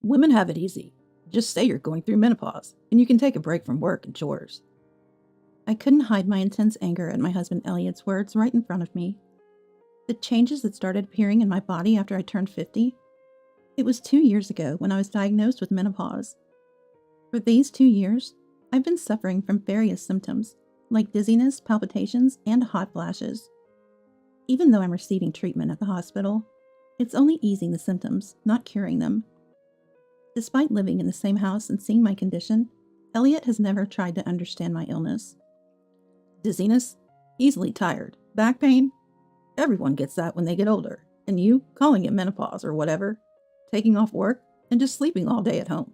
Women have it easy. Just say you're going through menopause, and you can take a break from work and chores. I couldn't hide my intense anger at my husband Elliot's words right in front of me. The changes that started appearing in my body after I turned 50? It was 2 years ago when I was diagnosed with menopause. For these 2 years, I've been suffering from various symptoms, like dizziness, palpitations, and hot flashes. Even though I'm receiving treatment at the hospital, it's only easing the symptoms, not curing them. Despite living in the same house and seeing my condition, Elliot has never tried to understand my illness. Dizziness? Easily tired. Back pain? Everyone gets that when they get older. And you, calling it menopause or whatever, taking off work, and just sleeping all day at home.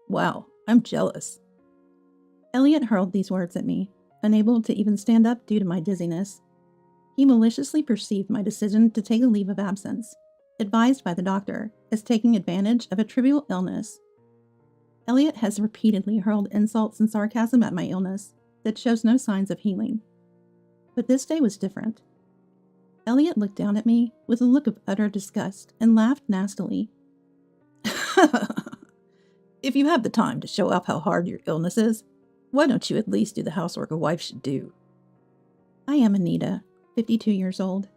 Wow, I'm jealous. Elliot hurled these words at me, unable to even stand up due to my dizziness. He maliciously perceived my decision to take a leave of absence, advised by the doctor, as taking advantage of a trivial illness. Elliot has repeatedly hurled insults and sarcasm at my illness that shows no signs of healing. But this day was different. Elliot looked down at me with a look of utter disgust and laughed nastily. If you have the time to show off how hard your illness is, why don't you at least do the housework a wife should do? I am Anita, 52 years old.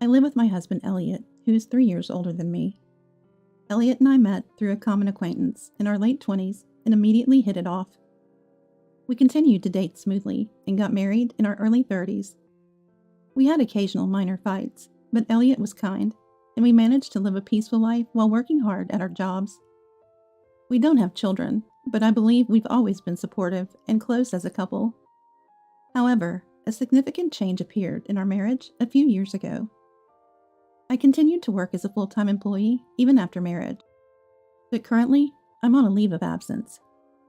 I live with my husband Elliot, who is 3 years older than me. Elliot and I met through a common acquaintance in our late 20s and immediately hit it off. We continued to date smoothly and got married in our early 30s. We had occasional minor fights, but Elliot was kind, and we managed to live a peaceful life while working hard at our jobs. We don't have children, but I believe we've always been supportive and close as a couple. However, a significant change appeared in our marriage a few years ago. I continued to work as a full-time employee even after marriage, but currently I'm on a leave of absence.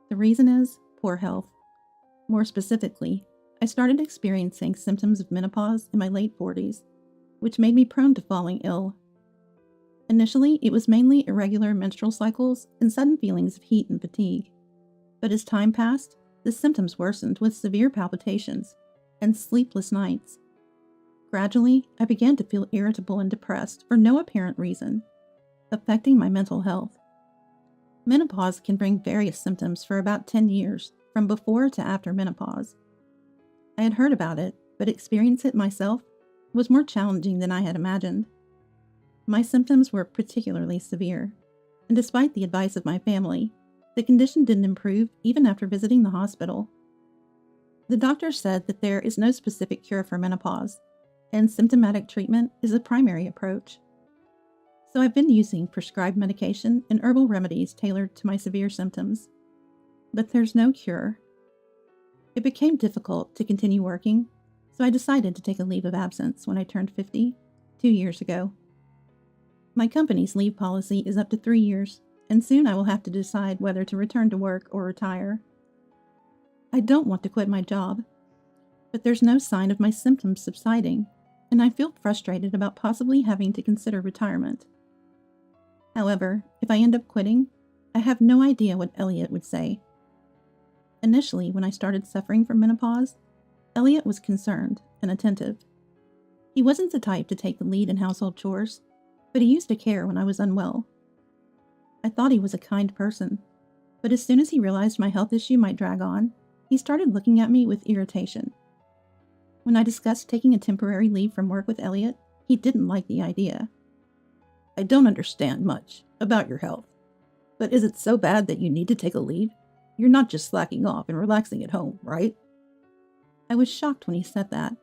The reason is poor health. More specifically, I started experiencing symptoms of menopause in my late 40s, which made me prone to falling ill. Initially, it was mainly irregular menstrual cycles and sudden feelings of heat and fatigue. But as time passed, the symptoms worsened with severe palpitations and sleepless nights. Gradually, I began to feel irritable and depressed for no apparent reason, affecting my mental health. Menopause can bring various symptoms for about 10 years, from before to after menopause. I had heard about it, but experiencing it myself was more challenging than I had imagined. My symptoms were particularly severe, and despite the advice of my family, the condition didn't improve even after visiting the hospital. The doctor said that there is no specific cure for menopause, and symptomatic treatment is the primary approach. So I've been using prescribed medication and herbal remedies tailored to my severe symptoms. But there's no cure. It became difficult to continue working, so I decided to take a leave of absence when I turned 50, 2 years ago. My company's leave policy is up to 3 years, and soon I will have to decide whether to return to work or retire. I don't want to quit my job, but there's no sign of my symptoms subsiding, and I feel frustrated about possibly having to consider retirement. However, if I end up quitting, I have no idea what Elliot would say. Initially, when I started suffering from menopause, Elliot was concerned and attentive. He wasn't the type to take the lead in household chores, but he used to care when I was unwell. I thought he was a kind person, but as soon as he realized my health issue might drag on, he started looking at me with irritation. When I discussed taking a temporary leave from work with Elliot, he didn't like the idea. I don't understand much about your health, but is it so bad that you need to take a leave? You're not just slacking off and relaxing at home, right? I was shocked when he said that.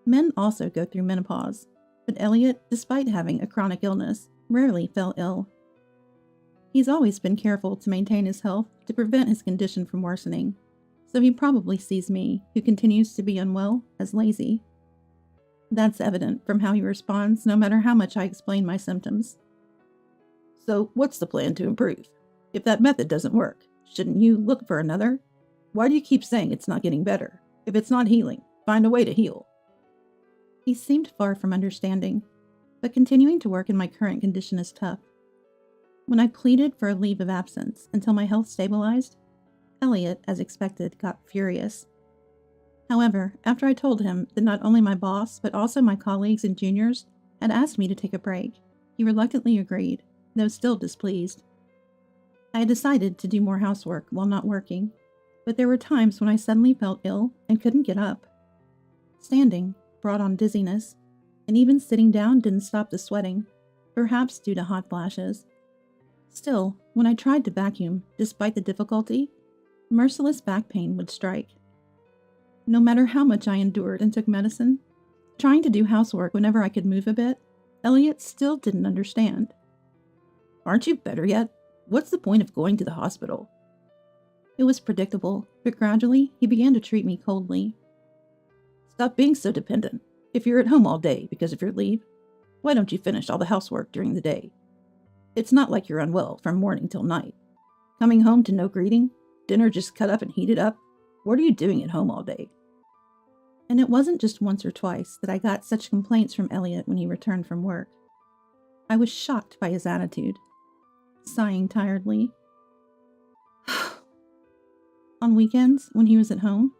Men also go through menopause, but Elliot, despite having a chronic illness, rarely fell ill. He's always been careful to maintain his health to prevent his condition from worsening, so he probably sees me, who continues to be unwell, as lazy. That's evident from how he responds no matter how much I explain my symptoms. So what's the plan to improve? If that method doesn't work, shouldn't you look for another? Why do you keep saying it's not getting better? If it's not healing, find a way to heal. He seemed far from understanding, but continuing to work in my current condition is tough. When I pleaded for a leave of absence until my health stabilized, Elliot, as expected, got furious. However, after I told him that not only my boss, but also my colleagues and juniors had asked me to take a break, he reluctantly agreed, though still displeased. I had decided to do more housework while not working, but there were times when I suddenly felt ill and couldn't get up. Standing brought on dizziness, and even sitting down didn't stop the sweating, perhaps due to hot flashes. Still, when I tried to vacuum, despite the difficulty, merciless back pain would strike. No matter how much I endured and took medicine, trying to do housework whenever I could move a bit, Elliot still didn't understand. Aren't you better yet? What's the point of going to the hospital? It was predictable, but gradually he began to treat me coldly. Stop being so dependent. If you're at home all day because of your leave, why don't you finish all the housework during the day? It's not like you're unwell from morning till night. Coming home to no greeting, dinner just cut up and heated up. What are you doing at home all day? And it wasn't just once or twice that I got such complaints from Elliot when he returned from work. I was shocked by his attitude, sighing tiredly. On weekends, when he was at home,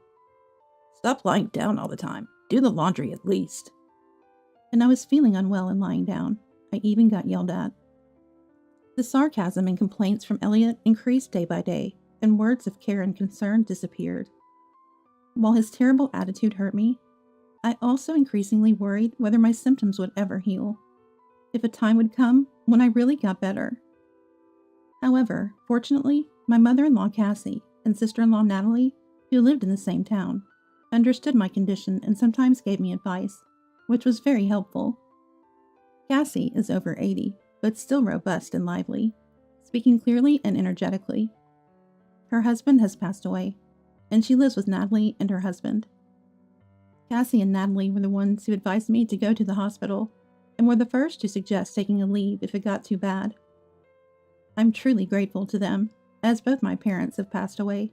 stop lying down all the time. Do the laundry at least. And I was feeling unwell and lying down. I even got yelled at. The sarcasm and complaints from Elliot increased day by day, and words of care and concern disappeared. While his terrible attitude hurt me, I also increasingly worried whether my symptoms would ever heal, if a time would come when I really got better. However, fortunately, my mother-in-law Cassie and sister-in-law Natalie, who lived in the same town, understood my condition and sometimes gave me advice, which was very helpful. Cassie is over 80, but still robust and lively, speaking clearly and energetically. Her husband has passed away, and she lives with Natalie and her husband. Cassie and Natalie were the ones who advised me to go to the hospital and were the first to suggest taking a leave if it got too bad. I'm truly grateful to them, as both my parents have passed away,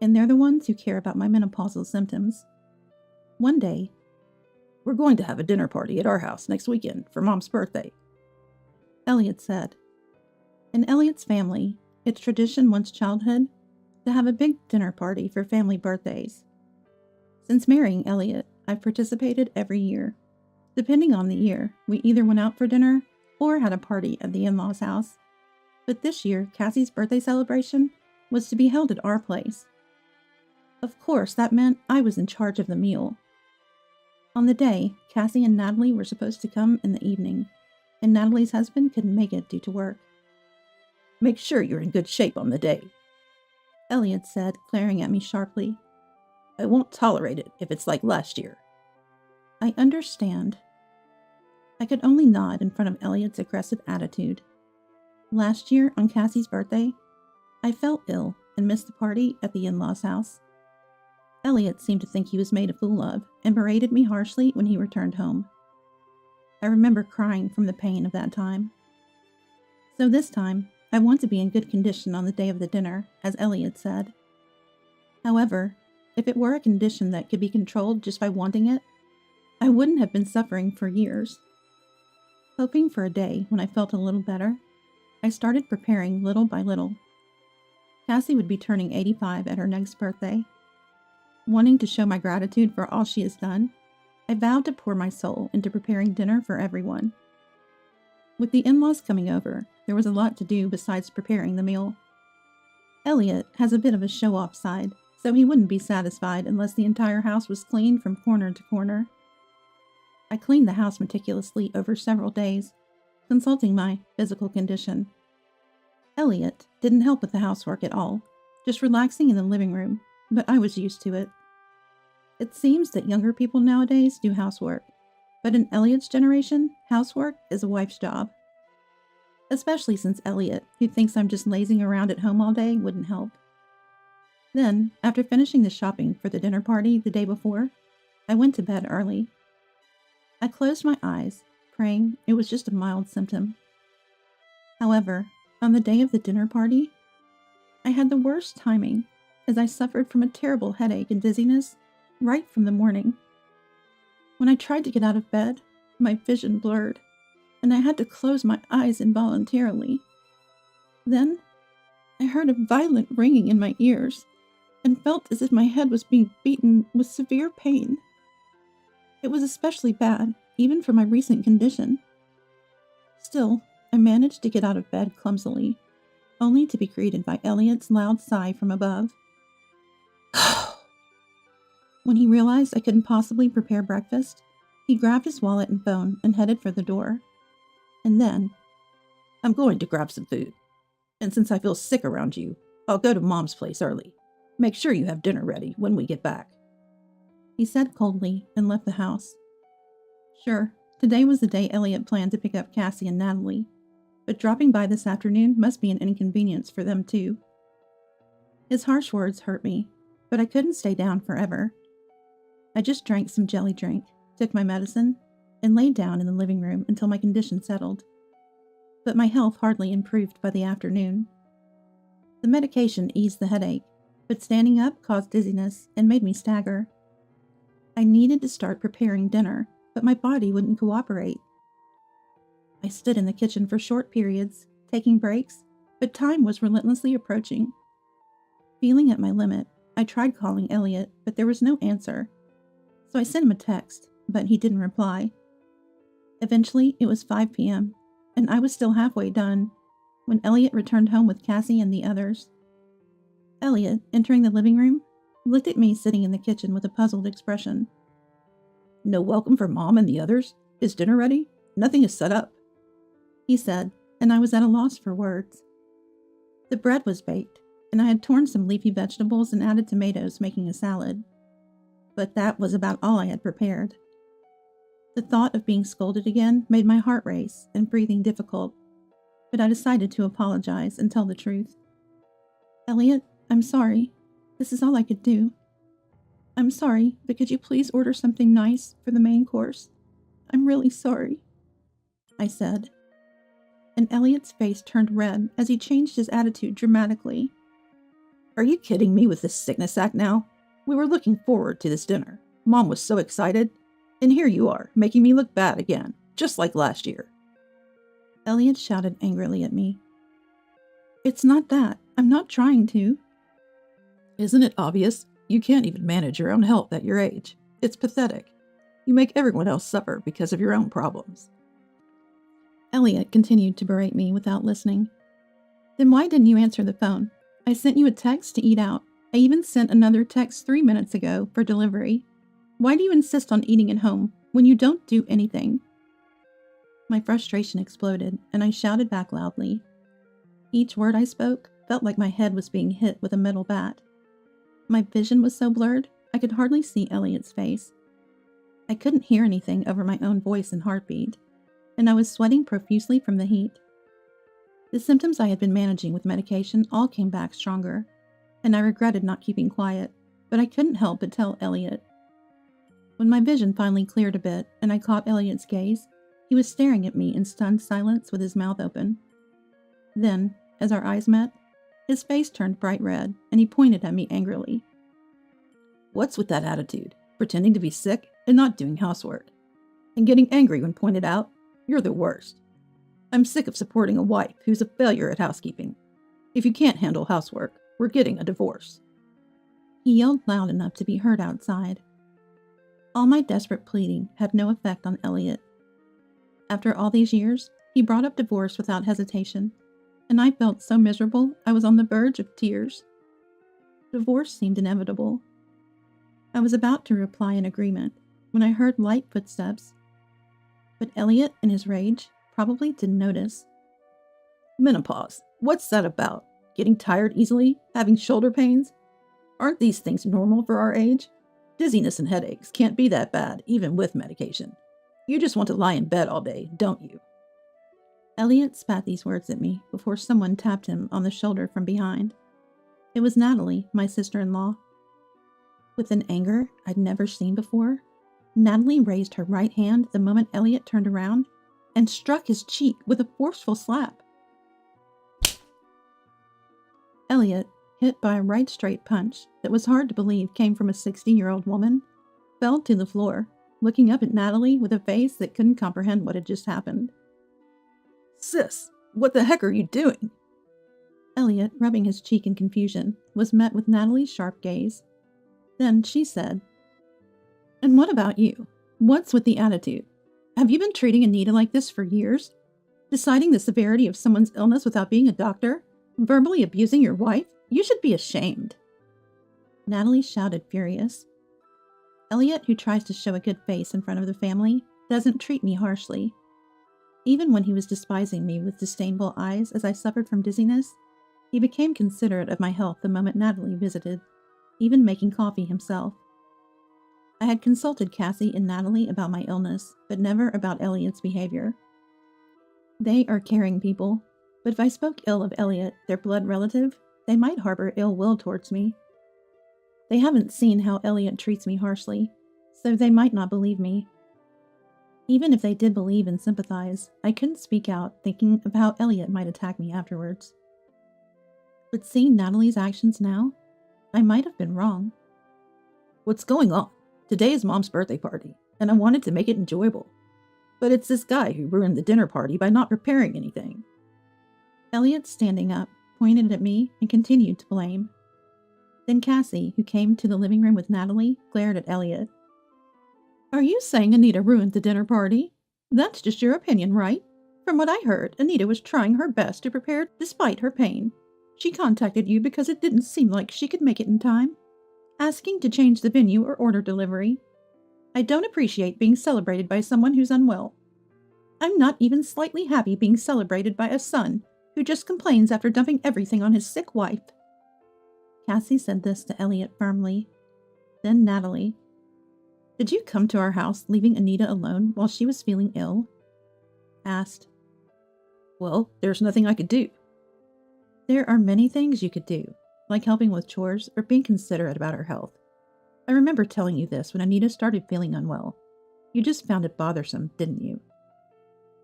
and they're the ones who care about my menopausal symptoms. One day, we're going to have a dinner party at our house next weekend for Mom's birthday, Elliot said. In Elliot's family, it's tradition once childhood to have a big dinner party for family birthdays. Since marrying Elliot, I've participated every year. Depending on the year, we either went out for dinner or had a party at the in-laws' house. But this year, Cassie's birthday celebration was to be held at our place. Of course, that meant I was in charge of the meal. On the day, Cassie and Natalie were supposed to come in the evening, and Natalie's husband couldn't make it due to work. Make sure you're in good shape on the day, Elliot said, glaring at me sharply. I won't tolerate it if it's like last year. I understand. I could only nod in front of Elliot's aggressive attitude. Last year, on Cassie's birthday, I felt ill and missed the party at the in-laws' house. Elliot seemed to think he was made a fool of and berated me harshly when he returned home. I remember crying from the pain of that time. So this time, I want to be in good condition on the day of the dinner, as Elliot said. However, if it were a condition that could be controlled just by wanting it, I wouldn't have been suffering for years. Hoping for a day when I felt a little better, I started preparing little by little. Cassie would be turning 85 at her next birthday. Wanting to show my gratitude for all she has done, I vowed to pour my soul into preparing dinner for everyone. With the in-laws coming over, there was a lot to do besides preparing the meal. Elliot has a bit of a show-off side, so he wouldn't be satisfied unless the entire house was cleaned from corner to corner. I cleaned the house meticulously over several days, consulting my physical condition. Elliot didn't help with the housework at all, just relaxing in the living room, but I was used to it. It seems that younger people nowadays do housework, but in Elliot's generation, housework is a wife's job. Especially since Elliot, who thinks I'm just lazing around at home all day, wouldn't help. Then, after finishing the shopping for the dinner party the day before, I went to bed early. I closed my eyes, praying it was just a mild symptom. However, on the day of the dinner party, I had the worst timing, as I suffered from a terrible headache and dizziness right from the morning. When I tried to get out of bed, my vision blurred, and I had to close my eyes involuntarily. Then, I heard a violent ringing in my ears, and felt as if my head was being beaten with severe pain. It was especially bad, even for my recent condition. Still, I managed to get out of bed clumsily, only to be greeted by Elliot's loud sigh from above. When he realized I couldn't possibly prepare breakfast, he grabbed his wallet and phone and headed for the door. And then, I'm going to grab some food. And since I feel sick around you, I'll go to Mom's place early. Make sure you have dinner ready when we get back. He said coldly and left the house. Sure, today was the day Elliot planned to pick up Cassie and Natalie, but dropping by this afternoon must be an inconvenience for them too. His harsh words hurt me, but I couldn't stay down forever. I just drank some jelly drink, took my medicine, and laid down in the living room until my condition settled. But my health hardly improved by the afternoon. The medication eased the headache, but standing up caused dizziness and made me stagger. I needed to start preparing dinner, but my body wouldn't cooperate. I stood in the kitchen for short periods, taking breaks, but time was relentlessly approaching. Feeling at my limit, I tried calling Elliot, but there was no answer. So I sent him a text, but he didn't reply. Eventually, it was 5 p.m., and I was still halfway done when Elliot returned home with Cassie and the others. Elliot, entering the living room, looked at me sitting in the kitchen with a puzzled expression. No welcome for Mom and the others? Is dinner ready? Nothing is set up, he said, and I was at a loss for words. The bread was baked, and I had torn some leafy vegetables and added tomatoes, making a salad. But that was about all I had prepared. The thought of being scolded again made my heart race and breathing difficult, but I decided to apologize and tell the truth. Elliot, I'm sorry. This is all I could do. I'm sorry, but could you please order something nice for the main course? I'm really sorry, I said. And Elliot's face turned red as he changed his attitude dramatically. Are you kidding me with this sickness act now? We were looking forward to this dinner. Mom was so excited. And here you are, making me look bad again, just like last year. Elliot shouted angrily at me. It's not that. I'm not trying to. Isn't it obvious? You can't even manage your own health at your age. It's pathetic. You make everyone else suffer because of your own problems. Elliot continued to berate me without listening. Then why didn't you answer the phone? I sent you a text to eat out. I even sent another text 3 minutes ago for delivery. Why do you insist on eating at home when you don't do anything? My frustration exploded, and I shouted back loudly. Each word I spoke felt like my head was being hit with a metal bat. My vision was so blurred, I could hardly see Elliot's face. I couldn't hear anything over my own voice and heartbeat, and I was sweating profusely from the heat. The symptoms I had been managing with medication all came back stronger, and I regretted not keeping quiet, but I couldn't help but tell Elliot. When my vision finally cleared a bit and I caught Elliot's gaze, he was staring at me in stunned silence with his mouth open. Then, as our eyes met, his face turned bright red and he pointed at me angrily. What's with that attitude? Pretending to be sick and not doing housework. And getting angry when pointed out? You're the worst. I'm sick of supporting a wife who's a failure at housekeeping. If you can't handle housework, we're getting a divorce. He yelled loud enough to be heard outside. All my desperate pleading had no effect on Elliot. After all these years, he brought up divorce without hesitation, and I felt so miserable I was on the verge of tears. Divorce seemed inevitable. I was about to reply in agreement when I heard light footsteps, but Elliot, in his rage, probably didn't notice. Menopause. What's that about? Getting tired easily? Having shoulder pains? Aren't these things normal for our age? Dizziness and headaches can't be that bad, even with medication. You just want to lie in bed all day, don't you? Elliot spat these words at me before someone tapped him on the shoulder from behind. It was Natalie, my sister-in-law. With an anger I'd never seen before, Natalie raised her right hand the moment Elliot turned around and struck his cheek with a forceful slap. Elliot, hit by a right straight punch that was hard to believe came from a 60-year-old woman, fell to the floor, looking up at Natalie with a face that couldn't comprehend what had just happened. Sis, what the heck are you doing? Elliot, rubbing his cheek in confusion, was met with Natalie's sharp gaze. Then she said, And what about you? What's with the attitude? Have you been treating Anita like this for years? Deciding the severity of someone's illness without being a doctor? Verbally abusing your wife? You should be ashamed. Natalie shouted, furious. Elliot, who tries to show a good face in front of the family, doesn't treat me harshly. Even when he was despising me with disdainful eyes as I suffered from dizziness, he became considerate of my health the moment Natalie visited, even making coffee himself. I had consulted Cassie and Natalie about my illness, but never about Elliot's behavior. They are caring people, but if I spoke ill of Elliot, their blood relative, they might harbor ill will towards me. They haven't seen how Elliot treats me harshly, so they might not believe me. Even if they did believe and sympathize, I couldn't speak out, thinking of how Elliot might attack me afterwards. But seeing Natalie's actions now, I might have been wrong. What's going on? Today is Mom's birthday party, and I wanted to make it enjoyable. But it's this guy who ruined the dinner party by not preparing anything. Elliot, standing up, pointed at me and continued to blame. Then Cassie, who came to the living room with Natalie, glared at Elliot. Are you saying Anita ruined the dinner party? That's just your opinion, right? From what I heard, Anita was trying her best to prepare despite her pain. She contacted you because it didn't seem like she could make it in time, asking to change the venue or order delivery. I don't appreciate being celebrated by someone who's unwell. I'm not even slightly happy being celebrated by a son who just complains after dumping everything on his sick wife. Cassie said this to Elliot firmly. Then Natalie. Did you come to our house leaving Anita alone while she was feeling ill? Asked. Well, there's nothing I could do. There are many things you could do, like helping with chores or being considerate about her health. I remember telling you this when Anita started feeling unwell. You just found it bothersome, didn't you?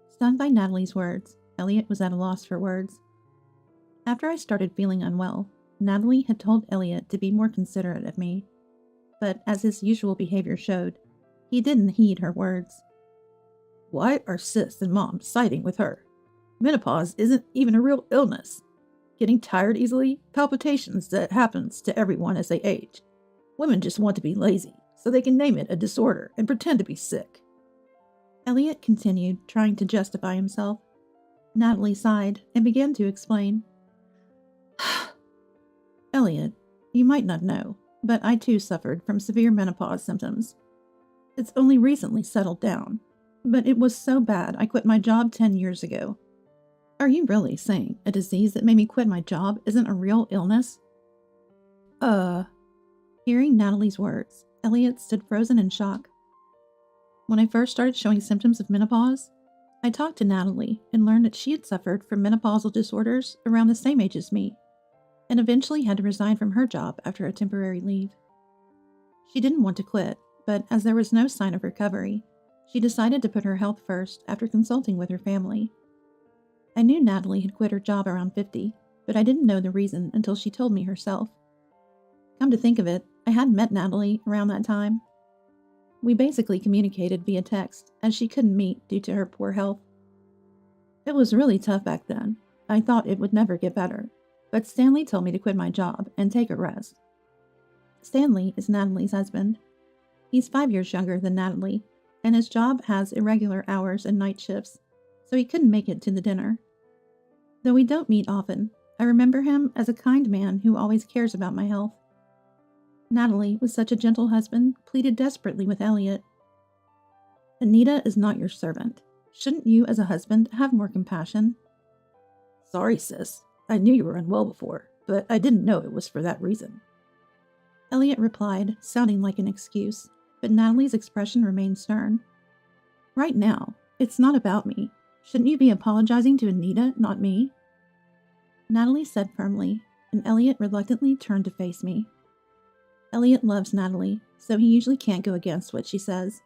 Stunned by Natalie's words, Elliot was at a loss for words. After I started feeling unwell, Natalie had told Elliot to be more considerate of me. But as his usual behavior showed, he didn't heed her words. Why are Sis and Mom siding with her? Menopause isn't even a real illness. Getting tired easily, palpitations that happens to everyone as they age. Women just want to be lazy, so they can name it a disorder and pretend to be sick. Elliot continued, trying to justify himself. Natalie sighed and began to explain. Elliot, you might not know, but I too suffered from severe menopause symptoms. It's only recently settled down, but it was so bad I quit my job 10 years ago. Are you really saying a disease that made me quit my job isn't a real illness? Hearing Natalie's words, Elliot stood frozen in shock. When I first started showing symptoms of menopause, I talked to Natalie and learned that she had suffered from menopausal disorders around the same age as me, and eventually had to resign from her job after a temporary leave. She didn't want to quit, but as there was no sign of recovery, she decided to put her health first after consulting with her family. I knew Natalie had quit her job around 50, but I didn't know the reason until she told me herself. Come to think of it, I hadn't met Natalie around that time. We basically communicated via text, as she couldn't meet due to her poor health. It was really tough back then. I thought it would never get better, but Stanley told me to quit my job and take a rest. Stanley is Natalie's husband. He's 5 years younger than Natalie, and his job has irregular hours and night shifts, so he couldn't make it to the dinner. Though we don't meet often, I remember him as a kind man who always cares about my health. Natalie, with such a gentle husband, pleaded desperately with Elliot. Anita is not your servant. Shouldn't you, as a husband, have more compassion? Sorry, Sis. I knew you were unwell before, but I didn't know it was for that reason. Elliot replied, sounding like an excuse, but Natalie's expression remained stern. Right now, it's not about me. Shouldn't you be apologizing to Anita, not me? Natalie said firmly, and Elliot reluctantly turned to face me. Elliot loves Natalie, so he usually can't go against what she says.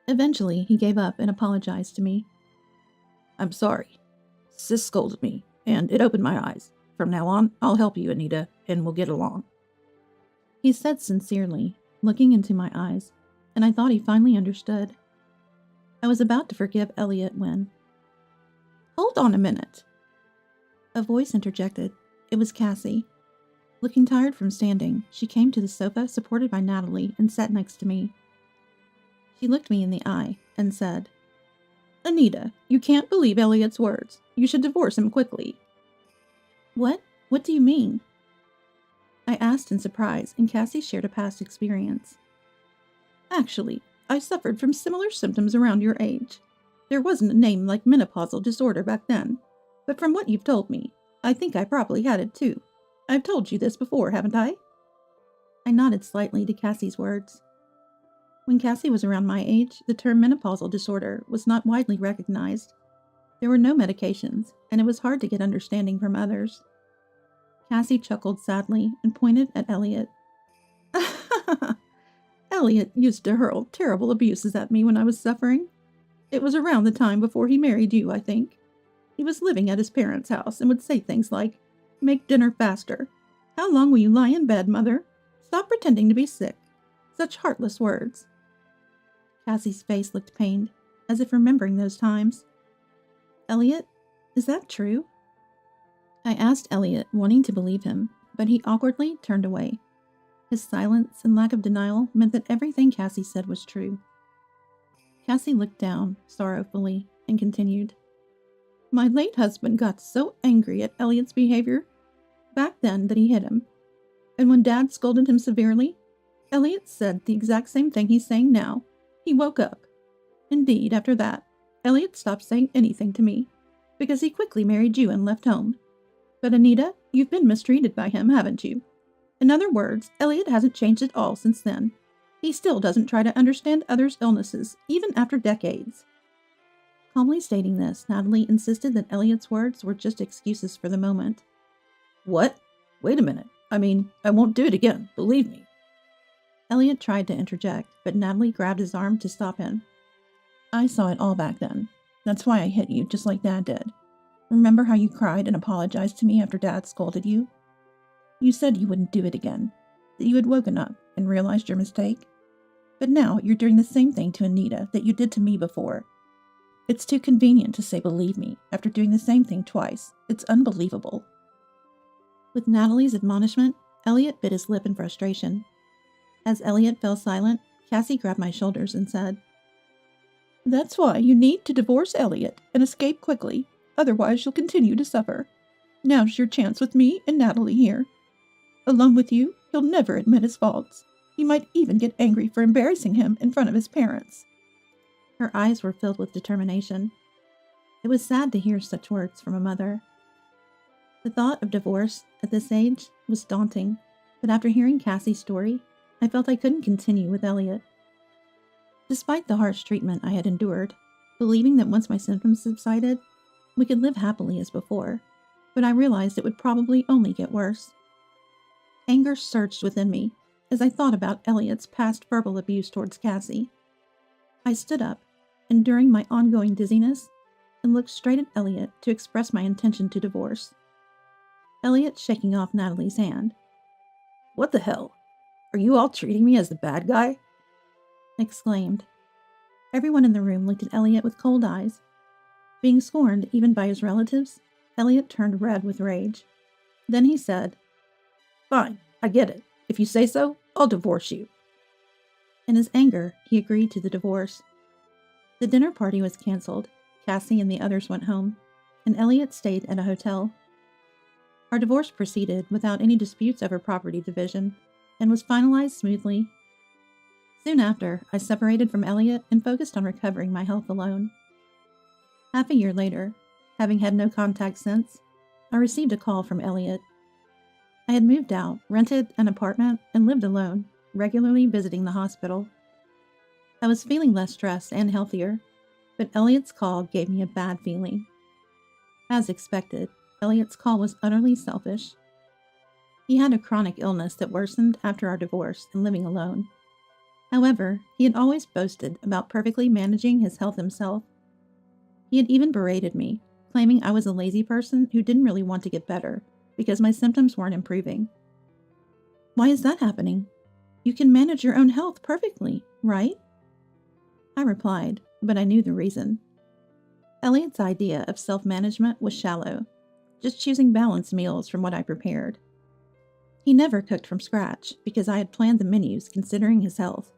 Eventually, he gave up and apologized to me. I'm sorry. Sis scolded me, and it opened my eyes. From now on, I'll help you, Anita, and we'll get along. He said sincerely, looking into my eyes, and I thought he finally understood. I was about to forgive Elliot when... Hold on a minute. A voice interjected. It was Cassie. Looking tired from standing, she came to the sofa supported by Natalie and sat next to me. She looked me in the eye and said, Anita, you can't believe Elliot's words. You should divorce him quickly. What? What do you mean? I asked in surprise, and Cassie shared a past experience. Actually, I suffered from similar symptoms around your age. There wasn't a name like menopausal disorder back then, but from what you've told me, I think I probably had it too. I've told you this before, haven't I? I nodded slightly to Cassie's words. When Cassie was around my age, the term menopausal disorder was not widely recognized. There were no medications, and it was hard to get understanding from others. Cassie chuckled sadly and pointed at Elliot. Elliot used to hurl terrible abuses at me when I was suffering. It was around the time before he married you, I think. He was living at his parents' house and would say things like, "Make dinner faster. How long will you lie in bed, mother? Stop pretending to be sick." Such heartless words. Cassie's face looked pained, as if remembering those times. Elliot, is that true? I asked Elliot, wanting to believe him, but he awkwardly turned away. His silence and lack of denial meant that everything Cassie said was true. Cassie looked down, sorrowfully, and continued. My late husband got so angry at Elliot's behavior back then that he hit him. And when Dad scolded him severely, Elliot said the exact same thing he's saying now. He woke up. Indeed, after that, Elliot stopped saying anything to me, because he quickly married you and left home. But Anita, you've been mistreated by him, haven't you? In other words, Elliot hasn't changed at all since then. He still doesn't try to understand others' illnesses, even after decades. Calmly stating this, Natalie insisted that Elliot's words were just excuses for the moment. What? Wait a minute. I won't do it again, believe me. Elliot tried to interject, but Natalie grabbed his arm to stop him. I saw it all back then. That's why I hit you, just like Dad did. Remember how you cried and apologized to me after Dad scolded you? You said you wouldn't do it again, that you had woken up and realized your mistake. But now you're doing the same thing to Anita that you did to me before. It's too convenient to say believe me after doing the same thing twice. It's unbelievable. With Natalie's admonishment, Elliot bit his lip in frustration. As Elliot fell silent, Cassie grabbed my shoulders and said, That's why you need to divorce Elliot and escape quickly, otherwise you'll continue to suffer. Now's your chance with me and Natalie here. Alone with you, he'll never admit his faults. You might even get angry for embarrassing him in front of his parents. Her eyes were filled with determination. It was sad to hear such words from a mother. The thought of divorce at this age was daunting, but after hearing Cassie's story, I felt I couldn't continue with Elliot. Despite the harsh treatment I had endured, believing that once my symptoms subsided, we could live happily as before, but I realized it would probably only get worse. Anger surged within me as I thought about Elliot's past verbal abuse towards Cassie. I stood up, enduring my ongoing dizziness, and looked straight at Elliot to express my intention to divorce. Elliot shaking off Natalie's hand. What the hell? Are you all treating me as the bad guy? Exclaimed. Everyone in the room looked at Elliot with cold eyes. Being scorned even by his relatives, Elliot turned red with rage. Then he said, Fine, I get it. If you say so, I'll divorce you. In his anger, he agreed to the divorce. The dinner party was canceled. Cassie and the others went home, and Elliot stayed at a hotel. Our divorce proceeded without any disputes over property division, and was finalized smoothly. Soon after, I separated from Elliot and focused on recovering my health alone. Half a year later, having had no contact since, I received a call from Elliot. I had moved out, rented an apartment, and lived alone, regularly visiting the hospital. I was feeling less stressed and healthier, but Elliot's call gave me a bad feeling. As expected, Elliot's call was utterly selfish. He had a chronic illness that worsened after our divorce and living alone. However, he had always boasted about perfectly managing his health himself. He had even berated me, claiming I was a lazy person who didn't really want to get better because my symptoms weren't improving. Why is that happening? You can manage your own health perfectly, right? I replied, but I knew the reason. Elliot's idea of self-management was shallow, just choosing balanced meals from what I prepared. He never cooked from scratch because I had planned the menus considering his health.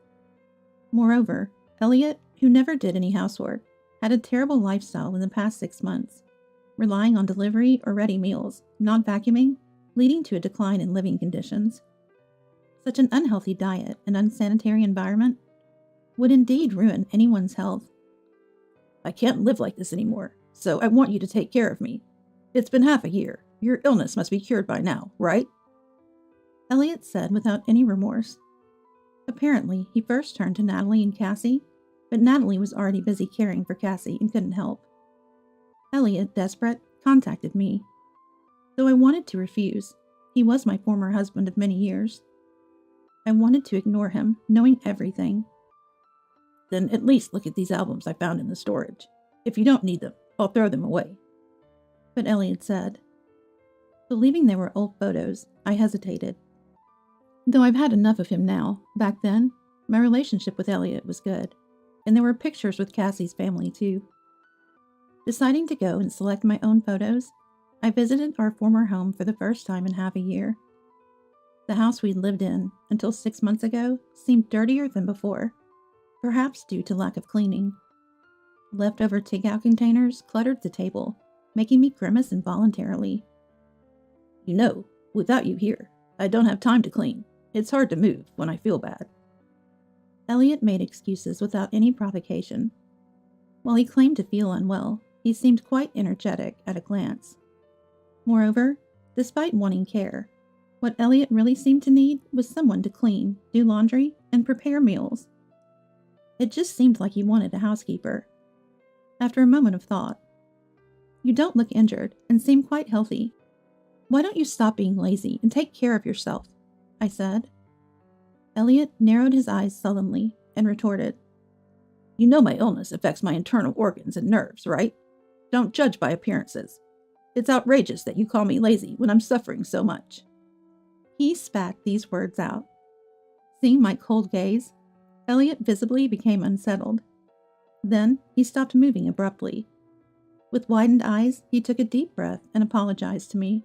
Moreover, Elliot, who never did any housework, had a terrible lifestyle in the past 6 months. relying on delivery or ready meals, not vacuuming, leading to a decline in living conditions. Such an unhealthy diet and unsanitary environment would indeed ruin anyone's health. I can't live like this anymore, so I want you to take care of me. It's been half a year. Your illness must be cured by now, right? Elliot said without any remorse. Apparently, he first turned to Natalie and Cassie, but Natalie was already busy caring for Cassie and couldn't help. Elliot, desperate, contacted me. Though I wanted to refuse, he was my former husband of many years. I wanted to ignore him, knowing everything. Then at least look at these albums I found in the storage. If you don't need them, I'll throw them away. But Elliot said. Believing they were old photos, I hesitated. Though I've had enough of him now, back then, my relationship with Elliot was good, and there were pictures with Cassie's family too. Deciding to go and select my own photos, I visited our former home for the first time in half a year. The house we'd lived in, until 6 months ago, seemed dirtier than before, perhaps due to lack of cleaning. Leftover takeout containers cluttered the table, making me grimace involuntarily. You know, without you here, I don't have time to clean. It's hard to move when I feel bad. Elliot made excuses without any provocation. While he claimed to feel unwell, he seemed quite energetic at a glance. Moreover, despite wanting care, what Elliot really seemed to need was someone to clean, do laundry, and prepare meals. It just seemed like he wanted a housekeeper. After a moment of thought, "You don't look injured and seem quite healthy. Why don't you stop being lazy and take care of yourself?" I said. Elliot narrowed his eyes sullenly and retorted, You know my illness affects my internal organs and nerves, right? Don't judge by appearances. It's outrageous that you call me lazy when I'm suffering so much. He spat these words out. Seeing my cold gaze, Elliot visibly became unsettled. Then he stopped moving abruptly. With widened eyes, he took a deep breath and apologized to me.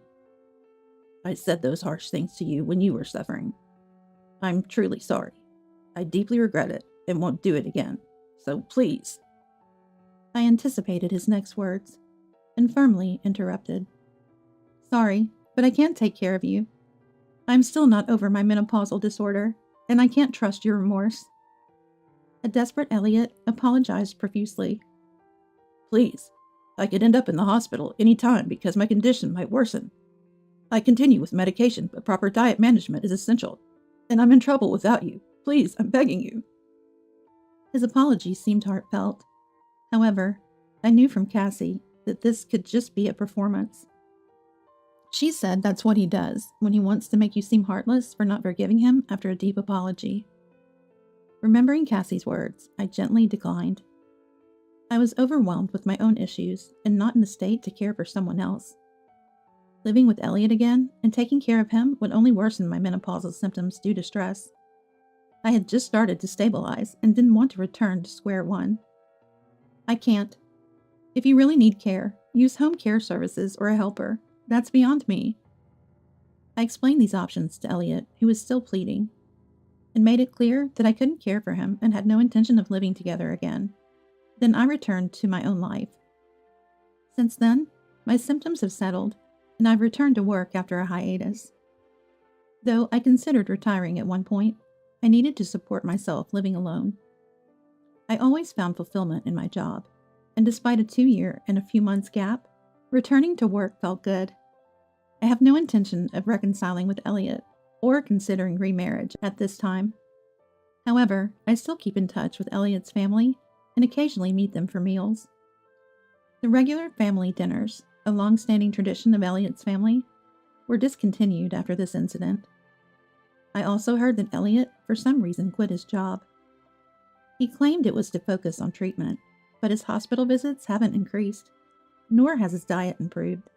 I said those harsh things to you when you were suffering. I'm truly sorry. I deeply regret it and won't do it again. So please. I anticipated his next words and firmly interrupted. Sorry, but I can't take care of you. I'm still not over my menopausal disorder, and I can't trust your remorse. A desperate Elliot apologized profusely. Please, I could end up in the hospital any time because my condition might worsen. I continue with medication, but proper diet management is essential, and I'm in trouble without you. Please, I'm begging you. His apology seemed heartfelt. However, I knew from Cassie that this could just be a performance. She said that's what he does when he wants to make you seem heartless for not forgiving him after a deep apology. Remembering Cassie's words, I gently declined. I was overwhelmed with my own issues and not in a state to care for someone else. Living with Elliot again and taking care of him would only worsen my menopausal symptoms due to stress. I had just started to stabilize and didn't want to return to square one. I can't. If you really need care, use home care services or a helper. That's beyond me. I explained these options to Elliot, who was still pleading, and made it clear that I couldn't care for him and had no intention of living together again. Then I returned to my own life. Since then, my symptoms have settled, and I've returned to work after a hiatus. Though I considered retiring at one point, I needed to support myself living alone. I always found fulfillment in my job, and despite a 2-year and a few months gap, returning to work felt good. I have no intention of reconciling with Elliot or considering remarriage at this time. However, I still keep in touch with Elliot's family and occasionally meet them for meals. The regular family dinners, a long-standing tradition of Elliot's family, were discontinued after this incident. I also heard that Elliot, for some reason, quit his job. He claimed it was to focus on treatment, but his hospital visits haven't increased, nor has his diet improved.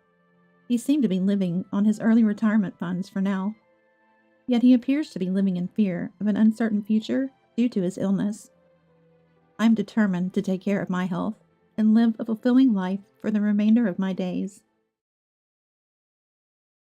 He seemed to be living on his early retirement funds for now. Yet he appears to be living in fear of an uncertain future due to his illness. I'm determined to take care of my health and live a fulfilling life for the remainder of my days.